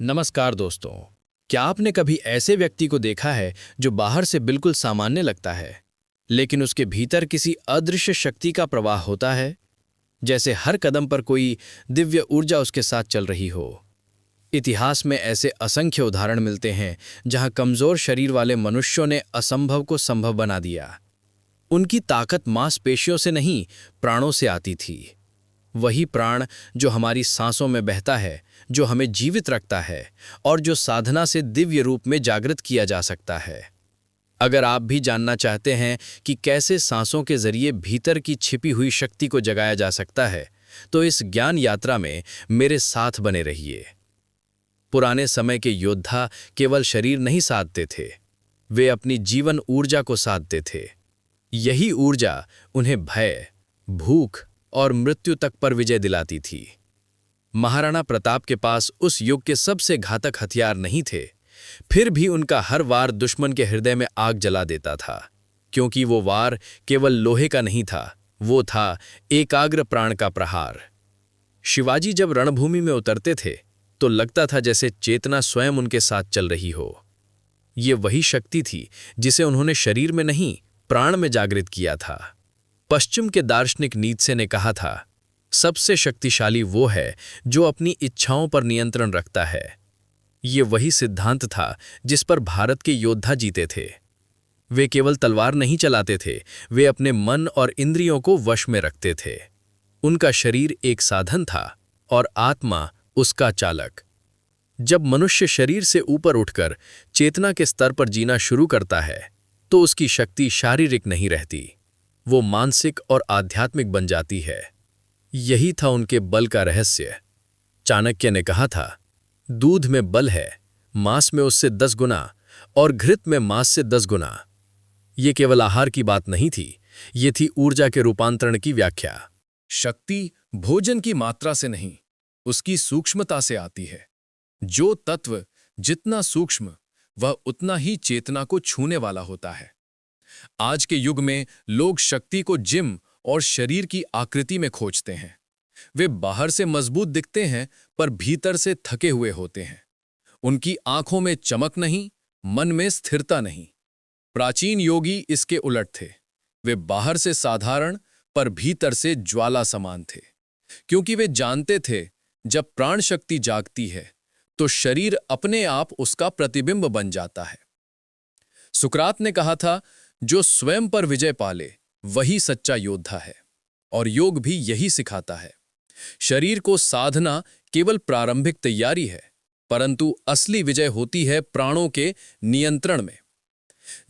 नमस्कार दोस्तों। क्या आपने कभी ऐसे व्यक्ति को देखा है जो बाहर से बिल्कुल सामान्य लगता है, लेकिन उसके भीतर किसी अदृश्य शक्ति का प्रवाह होता है? जैसे हर कदम पर कोई दिव्य ऊर्जा उसके साथ चल रही हो। इतिहास में ऐसे असंख्य उदाहरण मिलते हैं जहां कमजोर शरीर वाले मनुष्यों ने असंभव को संभव बना दिया। उनकी ताकत मांसपेशियों से नहीं, प्राणों से आती थी। वही प्राण जो हमारी सांसों में बहता है, जो हमें जीवित रखता है और जो साधना से दिव्य रूप में जागृत किया जा सकता है। अगर आप भी जानना चाहते हैं कि कैसे सांसों के जरिए भीतर की छिपी हुई शक्ति को जगाया जा सकता है, तो इस ज्ञान यात्रा में मेरे साथ बने रहिए। पुराने समय के योद्धा केवल शरीर नहीं साधते थे, वे अपनी जीवन ऊर्जा को साधते थे। यही ऊर्जा उन्हें भय, भूख और मृत्यु तक पर विजय दिलाती थी। महाराणा प्रताप के पास उस युग के सबसे घातक हथियार नहीं थे, फिर भी उनका हर वार दुश्मन के हृदय में आग जला देता था, क्योंकि वो वार केवल लोहे का नहीं था, वो था एकाग्र प्राण का प्रहार। शिवाजी जब रणभूमि में उतरते थे तो लगता था जैसे चेतना स्वयं उनके साथ चल रही हो। ये वही शक्ति थी जिसे उन्होंने शरीर में नहीं, प्राण में जागृत किया था। पश्चिम के दार्शनिक नीत्से ने कहा था, सबसे शक्तिशाली वो है जो अपनी इच्छाओं पर नियंत्रण रखता है। ये वही सिद्धांत था जिस पर भारत के योद्धा जीते थे। वे केवल तलवार नहीं चलाते थे, वे अपने मन और इंद्रियों को वश में रखते थे। उनका शरीर एक साधन था और आत्मा उसका चालक। जब मनुष्य शरीर से ऊपर उठकर चेतना के स्तर पर जीना शुरू करता है, तो उसकी शक्ति शारीरिक नहीं रहती, वो मानसिक और आध्यात्मिक बन जाती है। यही था उनके बल का रहस्य। चाणक्य ने कहा था, दूध में बल है, मांस में उससे 10 गुना और घृत में मांस से 10 गुना। ये केवल आहार की बात नहीं थी, ये थी ऊर्जा के रूपांतरण की व्याख्या। शक्ति भोजन की मात्रा से नहीं, उसकी सूक्ष्मता से आती है। जो तत्व जितना सूक्ष्म, वह उतना ही चेतना को छूने वाला होता है। आज के युग में लोग शक्ति को जिम और शरीर की आकृति में खोजते हैं। वे बाहर से मजबूत दिखते हैं पर भीतर से थके हुए होते हैं। उनकी आंखों में चमक नहीं, मन में स्थिरता नहीं। प्राचीन योगी इसके उलट थे। वे बाहर से साधारण पर भीतर से ज्वाला समान थे, क्योंकि वे जानते थे जब प्राण शक्ति जागती है तो शरीर अपने आप उसका प्रतिबिंब बन जाता है। सुकरात ने कहा था, जो स्वयं पर विजय पाले वही सच्चा योद्धा है, और योग भी यही सिखाता है। शरीर को साधना केवल प्रारंभिक तैयारी है, परंतु असली विजय होती है प्राणों के नियंत्रण में।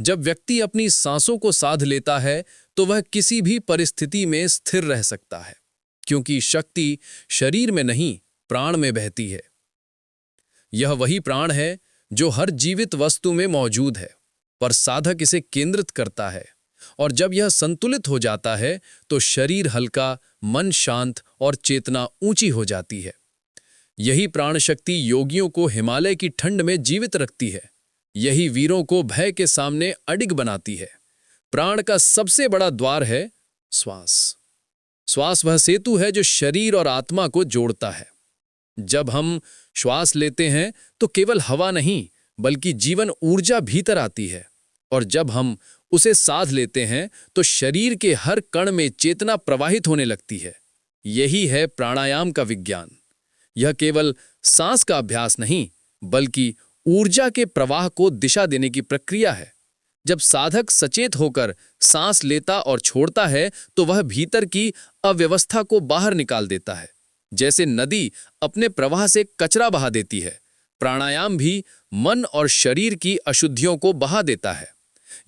जब व्यक्ति अपनी सांसों को साध लेता है तो वह किसी भी परिस्थिति में स्थिर रह सकता है, क्योंकि शक्ति शरीर में नहीं, प्राण में बहती है। यह वही प्राण है जो हर जीवित वस्तु में मौजूद है, पर साधक इसे केंद्रित करता है, और जब यह संतुलित हो जाता है तो शरीर हल्का, मन शांत और चेतना ऊंची हो जाती है। यही प्राण शक्ति योगियों को हिमालय की ठंड में जीवित रखती है। यही वीरों को भय के सामने अडिग बनाती है। प्राण का सबसे बड़ा द्वार है श्वास। श्वास वह सेतु है जो शरीर और आत्मा को जोड़ता है। जब हम श्वास लेते हैं तो केवल हवा नहीं, बल्कि जीवन ऊर्जा भीतर आती है, और जब हम उसे साध लेते हैं तो शरीर के हर कण में चेतना प्रवाहित होने लगती है। यही है प्राणायाम का विज्ञान। यह केवल सांस का अभ्यास नहीं, बल्कि ऊर्जा के प्रवाह को दिशा देने की प्रक्रिया है। जब साधक सचेत होकर सांस लेता और छोड़ता है तो वह भीतर की अव्यवस्था को बाहर निकाल देता है। जैसे नदी अपने प्रवाह से कचरा बहा देती है, प्राणायाम भी मन और शरीर की अशुद्धियों को बहा देता है।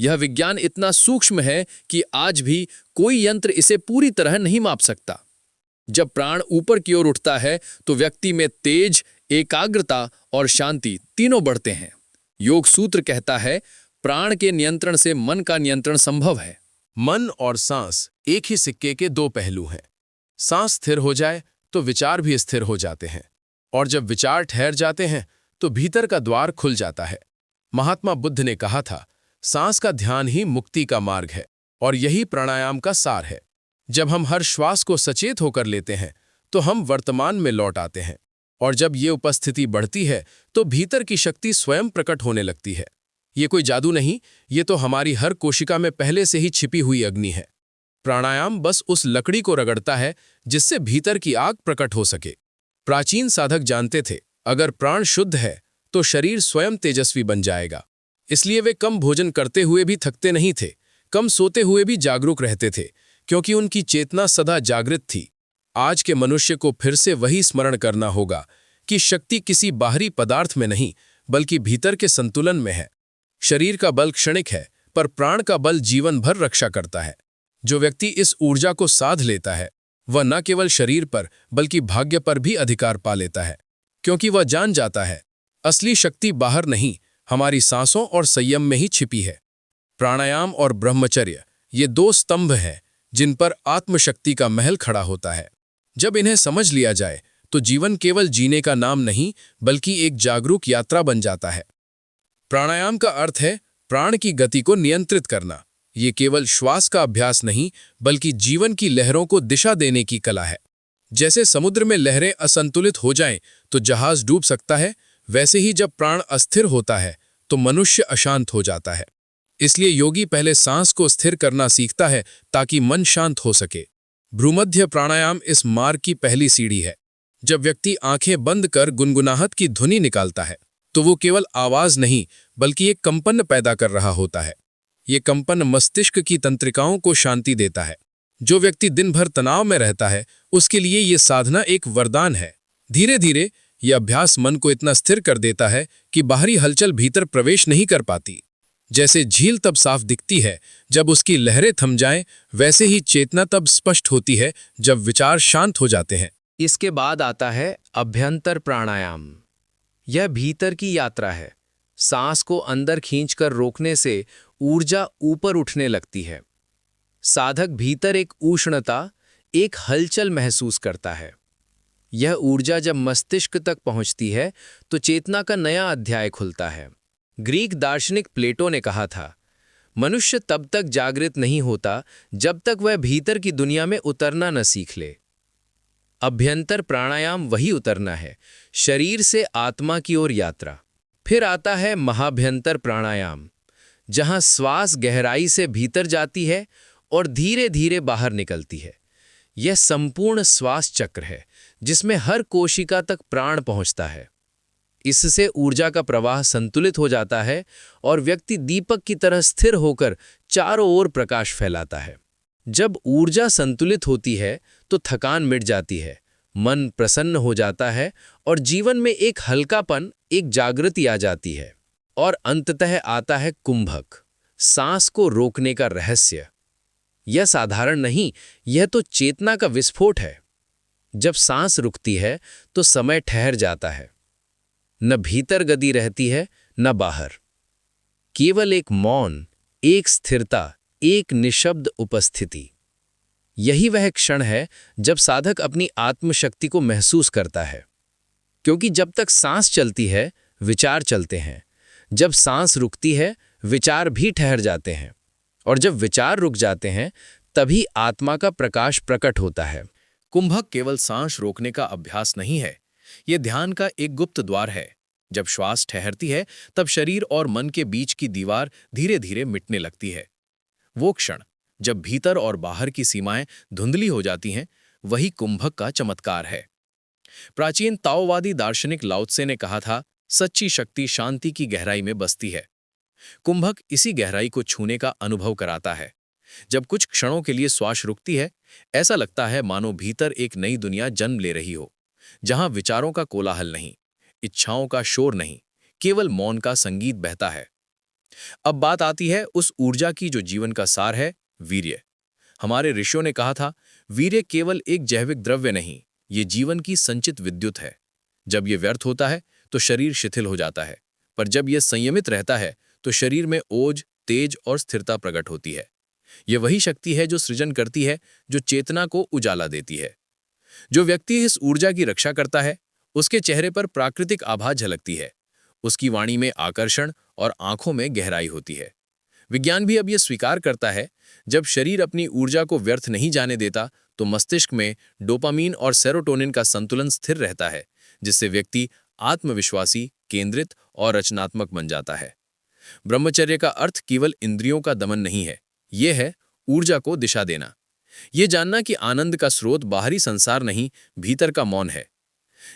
यह विज्ञान इतना सूक्ष्म है कि आज भी कोई यंत्र इसे पूरी तरह नहीं माप सकता। जब प्राण ऊपर की ओर उठता है तो व्यक्ति में तेज, एकाग्रता और शांति तीनों बढ़ते हैं। योग सूत्र कहता है, प्राण के नियंत्रण से मन का नियंत्रण संभव है। मन और सांस एक ही सिक्के के दो पहलू हैं। सांस स्थिर हो जाए तो विचार भी स्थिर हो जाते हैं, और जब विचार ठहर जाते हैं तो भीतर का द्वार खुल जाता है। महात्मा बुद्ध ने कहा था, सांस का ध्यान ही मुक्ति का मार्ग है, और यही प्राणायाम का सार है। जब हम हर श्वास को सचेत होकर लेते हैं तो हम वर्तमान में लौट आते हैं, और जब ये उपस्थिति बढ़ती है तो भीतर की शक्ति स्वयं प्रकट होने लगती है। ये कोई जादू नहीं, ये तो हमारी हर कोशिका में पहले से ही छिपी हुई अग्नि है। प्राणायाम बस उस लकड़ी को रगड़ता है जिससे भीतर की आग प्रकट हो सके। प्राचीन साधक जानते थे, अगर प्राण शुद्ध है तो शरीर स्वयं तेजस्वी बन जाएगा। इसलिए वे कम भोजन करते हुए भी थकते नहीं थे, कम सोते हुए भी जागरूक रहते थे, क्योंकि उनकी चेतना सदा जागृत थी। आज के मनुष्य को फिर से वही स्मरण करना होगा कि शक्ति किसी बाहरी पदार्थ में नहीं, बल्कि भीतर के संतुलन में है। शरीर का बल क्षणिक है, पर प्राण का बल जीवन भर रक्षा करता है। जो व्यक्ति इस ऊर्जा को साध लेता है, वह न केवल शरीर पर बल्कि भाग्य पर भी अधिकार पा लेता है, क्योंकि वह जान जाता है असली शक्ति बाहर नहीं, हमारी सांसों और संयम में ही छिपी है। प्राणायाम और ब्रह्मचर्य ये दो स्तंभ हैं जिन पर आत्मशक्ति का महल खड़ा होता है। जब इन्हें समझ लिया जाए तो जीवन केवल जीने का नाम नहीं, बल्कि एक जागरूक यात्रा बन जाता है। प्राणायाम का अर्थ है प्राण की गति को नियंत्रित करना। ये केवल श्वास का अभ्यास नहीं, बल्कि जीवन की लहरों को दिशा देने की कला है। जैसे समुद्र में लहरें असंतुलित हो जाएं तो जहाज डूब सकता है, वैसे ही जब प्राण अस्थिर होता है तो मनुष्य अशांत हो जाता है। इसलिए योगी पहले सांस को स्थिर करना सीखता है ताकि मन शांत हो सके। भ्रूमध्य प्राणायाम इस मार्ग की पहली सीढ़ी है। जब व्यक्ति आंखें बंद कर गुनगुनाहट की ध्वनि निकालता है तो वो केवल आवाज नहीं, बल्कि एक कंपन पैदा कर रहा होता है। ये कंपन मस्तिष्क की तंत्रिकाओं को शांति देता है। जो व्यक्ति दिन भर तनाव में रहता है, उसके लिए ये साधना एक वरदान है। धीरे धीरे यह अभ्यास मन को इतना स्थिर कर देता है कि बाहरी हलचल भीतर प्रवेश नहीं कर पाती। जैसे झील तब साफ दिखती है जब उसकी लहरें थम जाएं, वैसे ही चेतना तब स्पष्ट होती है जब विचार शांत हो जाते हैं। इसके बाद आता है अभ्यंतर प्राणायाम। यह भीतर की यात्रा है। सांस को अंदर खींचकर रोकने से ऊर्जा ऊपर उठने लगती है। साधक भीतर एक उष्णता, एक हलचल महसूस करता है। यह ऊर्जा जब मस्तिष्क तक पहुंचती है तो चेतना का नया अध्याय खुलता है। ग्रीक दार्शनिक प्लेटो ने कहा था, मनुष्य तब तक जागृत नहीं होता जब तक वह भीतर की दुनिया में उतरना न सीख ले। अभ्यंतर प्राणायाम वही उतरना है, शरीर से आत्मा की ओर यात्रा। फिर आता है महाभ्यंतर प्राणायाम, जहां श्वास गहराई से भीतर जाती है और धीरे धीरे बाहर निकलती है। यह संपूर्ण श्वास चक्र है जिसमें हर कोशिका तक प्राण पहुंचता है। इससे ऊर्जा का प्रवाह संतुलित हो जाता है और व्यक्ति दीपक की तरह स्थिर होकर चारों ओर प्रकाश फैलाता है। जब ऊर्जा संतुलित होती है तो थकान मिट जाती है, मन प्रसन्न हो जाता है और जीवन में एक हल्कापन, एक जागृति आ जाती है। और अंततः आता है कुंभक, सांस को रोकने का रहस्य। यह साधारण नहीं, यह तो चेतना का विस्फोट है। जब सांस रुकती है तो समय ठहर जाता है। न भीतर गति रहती है, न बाहर। केवल एक मौन, एक स्थिरता, एक निशब्द उपस्थिति। यही वह क्षण है जब साधक अपनी आत्मशक्ति को महसूस करता है। क्योंकि जब तक सांस चलती है, विचार चलते हैं। जब सांस रुकती है, विचार भी ठहर जाते हैं। और जब विचार रुक जाते हैं, तभी आत्मा का प्रकाश प्रकट होता है। कुंभक केवल सांस रोकने का अभ्यास नहीं है, यह ध्यान का एक गुप्त द्वार है। जब श्वास ठहरती है, तब शरीर और मन के बीच की दीवार धीरे धीरे मिटने लगती है। वो क्षण जब भीतर और बाहर की सीमाएं धुंधली हो जाती हैं, वही कुंभक का चमत्कार है। प्राचीन ताओवादी दार्शनिक लाओ त्से ने कहा था, सच्ची शक्ति शांति की गहराई में बसती है। कुंभक इसी गहराई को छूने का अनुभव कराता है। जब कुछ क्षणों के लिए श्वास रुकती है, ऐसा लगता है मानो भीतर एक नई दुनिया जन्म ले रही हो, जहां विचारों का कोलाहल नहीं, इच्छाओं का शोर नहीं, केवल मौन का संगीत बहता है। अब बात आती है उस ऊर्जा की जो जीवन का सार है, वीर्य। हमारे ऋषियों ने कहा था, वीर्य केवल एक जैविक द्रव्य नहीं, ये जीवन की संचित विद्युत है। जब ये व्यर्थ होता है तो शरीर शिथिल हो जाता है, पर जब यह संयमित रहता है तो शरीर में ओज, तेज और स्थिरता प्रकट होती है। यह वही शक्ति है जो सृजन करती है, जो चेतना को उजाला देती है। जो व्यक्ति इस ऊर्जा की रक्षा करता है, उसके चेहरे पर प्राकृतिक आभा झलकती है, उसकी वाणी में आकर्षण और आंखों में गहराई होती है। विज्ञान भी अब यह स्वीकार करता है, जब शरीर अपनी ऊर्जा को व्यर्थ नहीं जाने देता तो मस्तिष्क में डोपामीन और सेरोटोनिन का संतुलन स्थिर रहता है, जिससे व्यक्ति आत्मविश्वासी, केंद्रित और रचनात्मक बन जाता है। ब्रह्मचर्य का अर्थ केवल इंद्रियों का दमन नहीं है, ये है ऊर्जा को दिशा देना। ये जानना कि आनंद का स्रोत बाहरी संसार नहीं, भीतर का मौन है।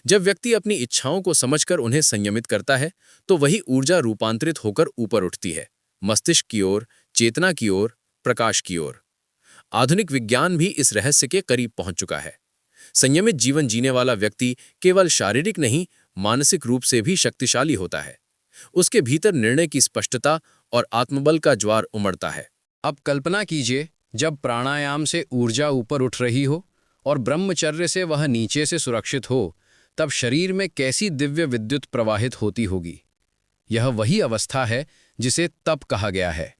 जब व्यक्ति अपनी इच्छाओं को समझकर उन्हें संयमित करता है, तो वही ऊर्जा रूपांतरित होकर ऊपर उठती है, मस्तिष्क की ओर, चेतना की ओर, प्रकाश की ओर। आधुनिक विज्ञान भी इस रहस्य के करीब पहुंच चुका है। संयमित जीवन जीने वाला व्यक्ति केवल शारीरिक नहीं, मानसिक रूप से भी शक्तिशाली होता है। उसके भीतर निर्णय की स्पष्टता और आत्मबल का ज्वार उमड़ता है। अब कल्पना कीजिए, जब प्राणायाम से ऊर्जा ऊपर उठ रही हो और ब्रह्मचर्य से वह नीचे से सुरक्षित हो, तब शरीर में कैसी दिव्य विद्युत प्रवाहित होती होगी। यह वही अवस्था है जिसे तप कहा गया है।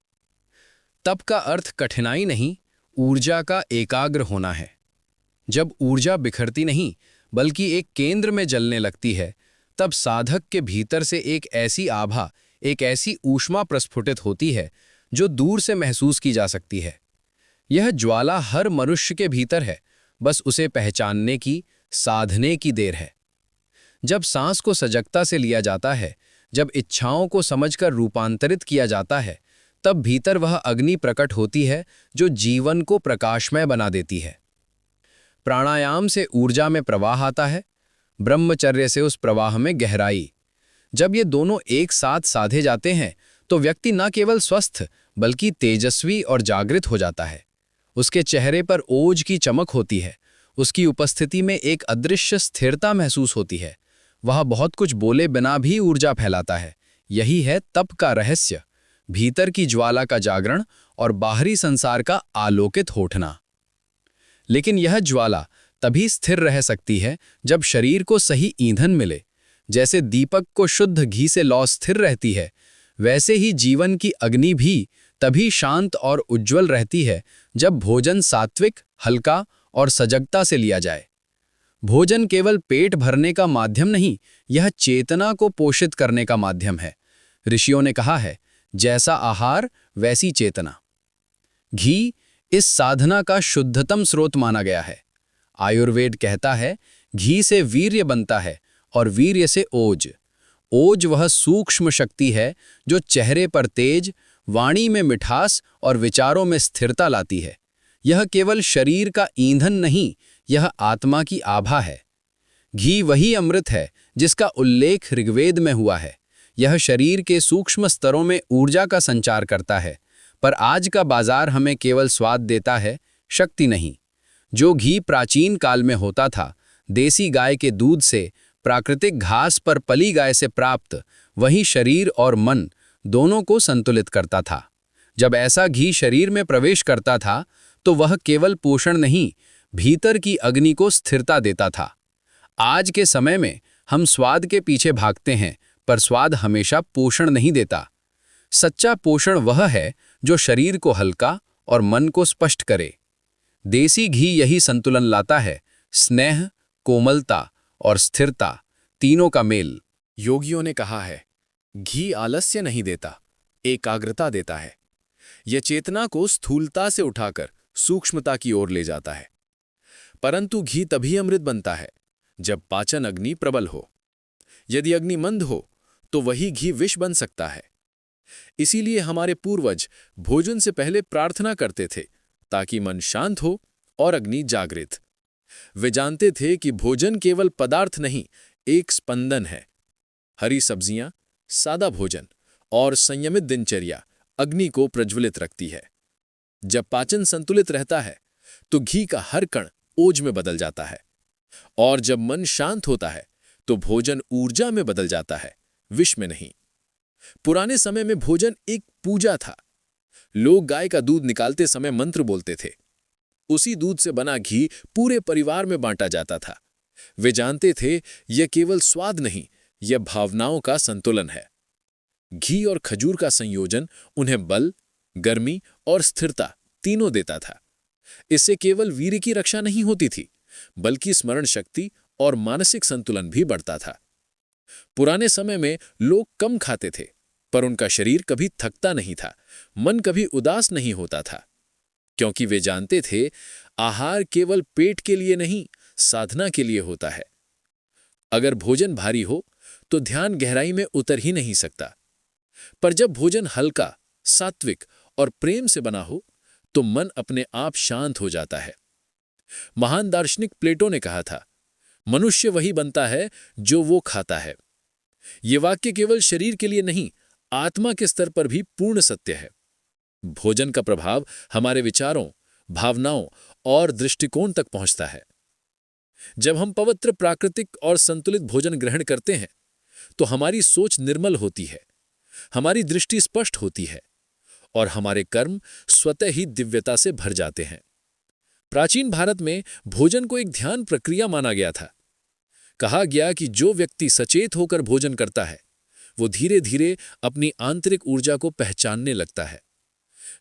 तप का अर्थ कठिनाई नहीं, ऊर्जा का एकाग्र होना है। जब ऊर्जा बिखरती नहीं बल्कि एक केंद्र में जलने लगती है, तब साधक के भीतर से एक ऐसी आभा, एक ऐसी ऊष्मा प्रस्फुटित होती है जो दूर से महसूस की जा सकती है। यह ज्वाला हर मनुष्य के भीतर है, बस उसे पहचानने की, साधने की देर है। जब सांस को सजगता से लिया जाता है, जब इच्छाओं को समझकर रूपांतरित किया जाता है, तब भीतर वह अग्नि प्रकट होती है जो जीवन को प्रकाशमय बना देती है। प्राणायाम से ऊर्जा में प्रवाह आता है, ब्रह्मचर्य से उस प्रवाह में गहराई। जब ये दोनों एक साथ साधे जाते हैं, तो व्यक्ति न केवल स्वस्थ बल्कि तेजस्वी और जागृत हो जाता है। उसके चेहरे पर ओज की चमक होती है, उसकी उपस्थिति में एक अदृश्य स्थिरता महसूस होती है। वह बहुत कुछ बोले बिना भी ऊर्जा फैलाता है। यही है तप का रहस्य, भीतर की ज्वाला का जागरण और बाहरी संसार का आलोकित होठना। लेकिन यह ज्वाला तभी स्थिर रह सकती है जब शरीर को सही ईंधन मिले। जैसे दीपक को शुद्ध घी से लौ स्थिर रहती है, वैसे ही जीवन की अग्नि भी तभी शांत और उज्ज्वल रहती है जब भोजन सात्विक, हल्का और सजगता से लिया जाए। भोजन केवल पेट भरने का माध्यम नहीं, यह चेतना को पोषित करने का माध्यम है। ऋषियों ने कहा है, जैसा आहार वैसी चेतना। घी इस साधना का शुद्धतम स्रोत माना गया है। आयुर्वेद कहता है, घी से वीर्य बनता है और वीर्य से ओज। ओज वह सूक्ष्म शक्ति है जो चेहरे पर तेज, वाणी में मिठास और विचारों में स्थिरता लाती है। यह केवल शरीर का ईंधन नहीं, यह आत्मा की आभा है। घी वही अमृत है जिसका उल्लेख ऋग्वेद में हुआ है। यह शरीर के सूक्ष्म स्तरों में ऊर्जा का संचार करता है, पर आज का बाजार हमें केवल स्वाद देता है, शक्ति नहीं। जो घी प्राचीन काल में होता था, देसी गाय के दूध से, प्राकृतिक घास पर पली गाय से प्राप्त, वही शरीर और मन दोनों को संतुलित करता था। जब ऐसा घी शरीर में प्रवेश करता था, तो वह केवल पोषण नहीं, भीतर की अग्नि को स्थिरता देता था। आज के समय में हम स्वाद के पीछे भागते हैं, पर स्वाद हमेशा पोषण नहीं देता। सच्चा पोषण वह है जो शरीर को हल्का और मन को स्पष्ट करे। देसी घी यही संतुलन लाता है, स्नेह, कोमलता और स्थिरता, तीनों का मेल। योगियों ने कहा है, घी आलस्य नहीं देता, एकाग्रता देता है। यह चेतना को स्थूलता से उठाकर सूक्ष्मता की ओर ले जाता है। परंतु घी तभी अमृत बनता है जब पाचन अग्नि प्रबल हो। यदि अग्नि मंद हो तो वही घी विष बन सकता है। इसीलिए हमारे पूर्वज भोजन से पहले प्रार्थना करते थे ताकि मन शांत हो और अग्नि जागृत। वे जानते थे कि भोजन केवल पदार्थ नहीं, एक स्पंदन है। हरी सब्जियां, सादा भोजन और संयमित दिनचर्या अग्नि को प्रज्वलित रखती है। जब पाचन संतुलित रहता है तो घी का हर कण ओज में बदल जाता है, और जब मन शांत होता है तो भोजन ऊर्जा में बदल जाता है, विष में नहीं। पुराने समय में भोजन एक पूजा था। लोग गाय का दूध निकालते समय मंत्र बोलते थे। उसी दूध से बना घी पूरे परिवार में बांटा जाता था। वे जानते थे यह केवल स्वाद नहीं, यह भावनाओं का संतुलन है। घी और खजूर का संयोजन उन्हें बल, गर्मी और स्थिरता तीनों देता था। इससे केवल वीर्य की रक्षा नहीं होती थी, बल्कि स्मरण शक्ति और मानसिक संतुलन भी बढ़ता था। पुराने समय में लोग कम खाते थे, पर उनका शरीर कभी थकता नहीं था, मन कभी उदास नहीं होता था, क्योंकि वे जानते थे आहार केवल पेट के लिए नहीं, साधना के लिए होता है। अगर भोजन भारी हो तो ध्यान गहराई में उतर ही नहीं सकता, पर जब भोजन हल्का, सात्विक और प्रेम से बना हो तो मन अपने आप शांत हो जाता है। महान दार्शनिक प्लेटो ने कहा था, मनुष्य वही बनता है जो वो खाता है। ये वाक्य केवल शरीर के लिए नहीं, आत्मा के स्तर पर भी पूर्ण सत्य है। भोजन का प्रभाव हमारे विचारों, भावनाओं और दृष्टिकोण तक पहुंचता है। जब हम पवित्र, प्राकृतिक और संतुलित भोजन ग्रहण करते हैं तो हमारी सोच निर्मल होती है, हमारी दृष्टि स्पष्ट होती है और हमारे कर्म स्वतः ही दिव्यता से भर जाते हैं। प्राचीन भारत में भोजन को एक ध्यान प्रक्रिया माना गया था। कहा गया कि जो व्यक्ति सचेत होकर भोजन करता है वो धीरे धीरे अपनी आंतरिक ऊर्जा को पहचानने लगता है।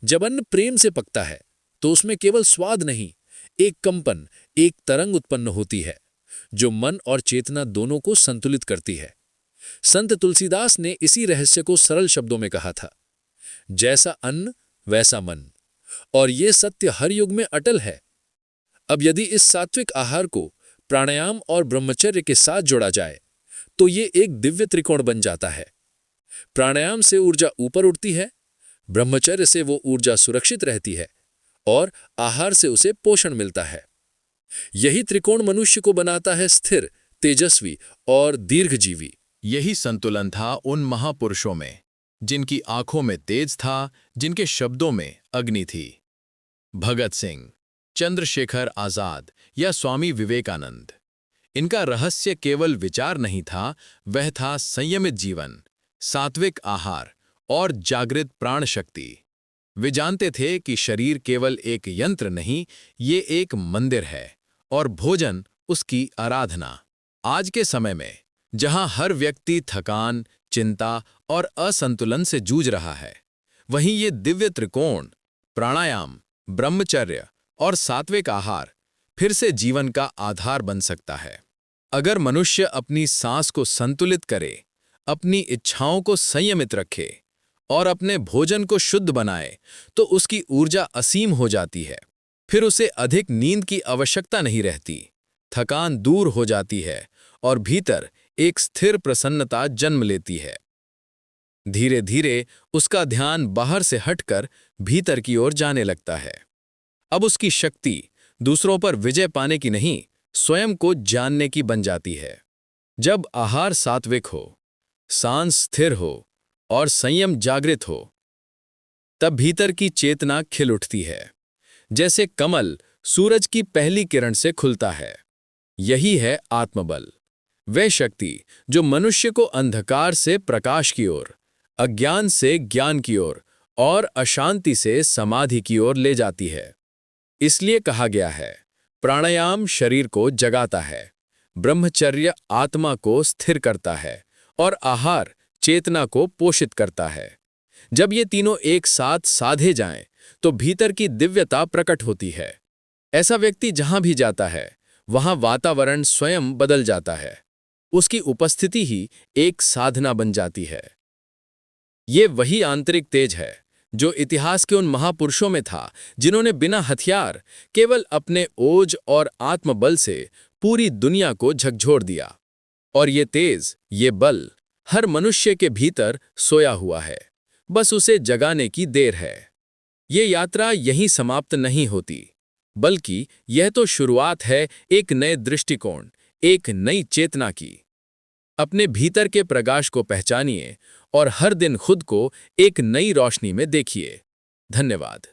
जब अन्न प्रेम से पकता है तो उसमें केवल स्वाद नहीं, एक कंपन, एक तरंग उत्पन्न होती है जो मन और चेतना दोनों को संतुलित करती है। संत तुलसीदास ने इसी रहस्य को सरल शब्दों में कहा था, जैसा अन्न वैसा मन, और ये सत्य हर युग में अटल है। अब यदि इस सात्विक आहार को प्राणायाम और ब्रह्मचर्य के साथ जोड़ा जाए तो ये एक दिव्य त्रिकोण बन जाता है। प्राणायाम से ऊर्जा ऊपर उठती है, ब्रह्मचर्य से वो ऊर्जा सुरक्षित रहती है और आहार से उसे पोषण मिलता है। यही त्रिकोण मनुष्य को बनाता है स्थिर, तेजस्वी और दीर्घजीवी। यही संतुलन था उन महापुरुषों में जिनकी आंखों में तेज था, जिनके शब्दों में अग्नि थी। भगत सिंह, चंद्रशेखर आजाद या स्वामी विवेकानंद। इनका रहस्य केवल विचार नहीं था, वह था संयमित जीवन, सात्विक आहार और जागृत प्राण शक्ति। वे जानते थे कि शरीर केवल एक यंत्र नहीं, ये एक मंदिर है और भोजन उसकी आराधना। आज के समय में जहां हर व्यक्ति थकान, चिंता और असंतुलन से जूझ रहा है, वहीं ये दिव्य त्रिकोण प्राणायाम, ब्रह्मचर्य और सात्विक आहार फिर से जीवन का आधार बन सकता है। अगर मनुष्य अपनी सांस को संतुलित करे, अपनी इच्छाओं को संयमित रखे और अपने भोजन को शुद्ध बनाए तो उसकी ऊर्जा असीम हो जाती है। फिर उसे अधिक नींद की आवश्यकता नहीं रहती, थकान दूर हो जाती है और भीतर एक स्थिर प्रसन्नता जन्म लेती है। धीरे धीरे उसका ध्यान बाहर से हटकर भीतर की ओर जाने लगता है। अब उसकी शक्ति दूसरों पर विजय पाने की नहीं, स्वयं को जानने की बन जाती है। जब आहार सात्विक हो, सांस स्थिर हो और संयम जागृत हो, तब भीतर की चेतना खिल उठती है, जैसे कमल सूरज की पहली किरण से खुलता है। यही है आत्मबल, वह शक्ति जो मनुष्य को अंधकार से प्रकाश की ओर, अज्ञान से ज्ञान की ओर और अशांति से समाधि की ओर ले जाती है। इसलिए कहा गया है, प्राणायाम शरीर को जगाता है, ब्रह्मचर्य आत्मा को स्थिर करता है और आहार चेतना को पोषित करता है। जब ये तीनों एक साथ साधे जाएं, तो भीतर की दिव्यता प्रकट होती है। ऐसा व्यक्ति जहां भी जाता है, वहां वातावरण स्वयं बदल जाता है। उसकी उपस्थिति ही एक साधना बन जाती है। ये वही आंतरिक तेज है जो इतिहास के उन महापुरुषों में था, जिन्होंने बिना हथियार केवल अपने ओज और आत्मबल से पूरी दुनिया को झकझोर दिया। और ये तेज, ये बल हर मनुष्य के भीतर सोया हुआ है, बस उसे जगाने की देर है। ये यात्रा यहीं समाप्त नहीं होती, बल्कि यह तो शुरुआत है एक नए दृष्टिकोण, एक नई चेतना की। अपने भीतर के प्रकाश को पहचानिए और हर दिन खुद को एक नई रोशनी में देखिए। धन्यवाद।